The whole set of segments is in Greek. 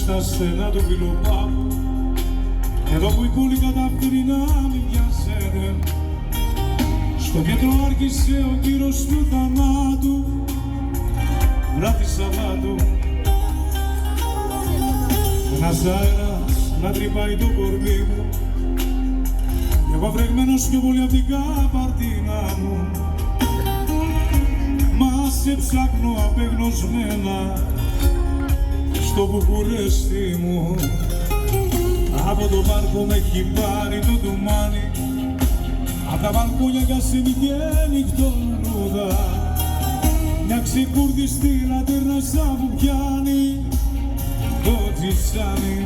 στα στενά του πυλοπάπου, εδώ που η κούλη καταφέρει να μην πιάσετε, στο κέντρο άρχισε ο κύρος του θανάτου, βράδυ Σαββάτου. Ένας αέρας να τρυπάει το κορμί μου, κι εγώ βρεγμένος πιο πολύ απ' την καπαρτίνα μου. Μα σε ψάχνω απεγνωσμένα στο Βουκουρέστι μου. Από το πάρκο με έχει πάρει το ντουμάνι, απ' τα μπαλκόνια κασίνη και νυχτολούδα, μια ξεκούρδιστη λατέρνασσα που πιάνει το τσιτσάνι.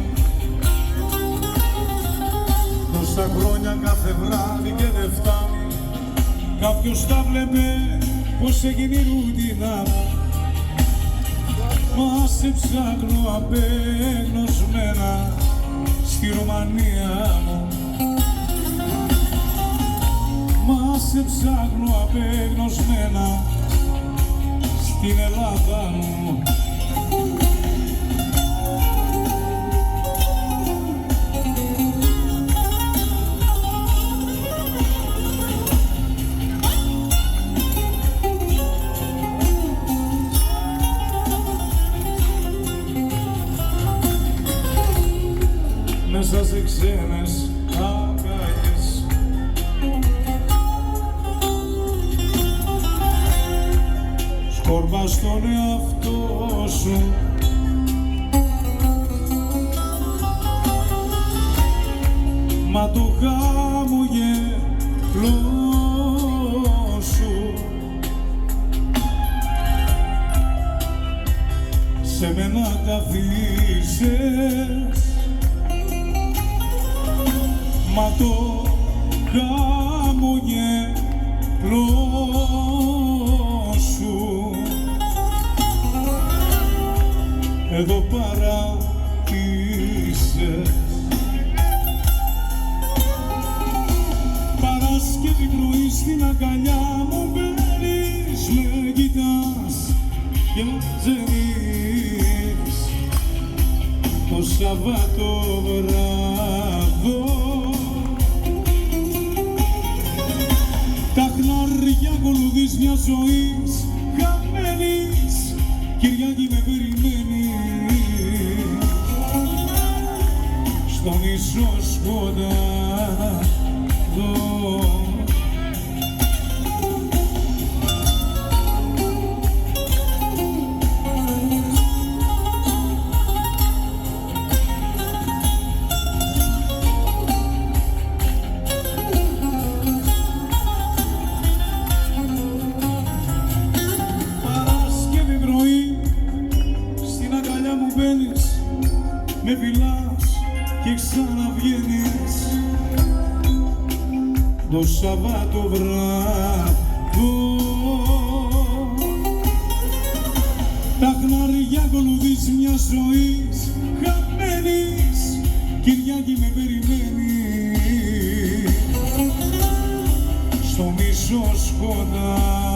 Τόσα χρόνια κάθε βράδυ και δεν φτάνει, κάποιος τα βλέπε πως έγινε η ρουτίνα. Μα σε ψάχνω απεγνωσμένα στη Ρουμανία μου. Μα σε ψάχνω απεγνωσμένα στην Ελλάδα μου. Μέσα σε ξένες αγκάλιες σκόρπα στον εαυτό σου, μα το χαμογελό σου σε μένα καθίσες. Μα το χαμογελό σου εδώ παράτησες. Παρασκευή πρωί στην αγκαλιά μου μπαίνεις, με κοιτάς και μαζεύεις το Σαββάτο βράδο. Τα χνάρια ακολουθείς μια ζωής χαμένης, Κυριακή με περιμένει στον ίσο σκοτάδο. Με φιλάς και ξαναβγαίνεις το Σαββάτο βράδο. Τα χνάρια ακολουθείς μια ζωής χαμένης, Κυριακή με περιμένει στο μισό σκοτάδο.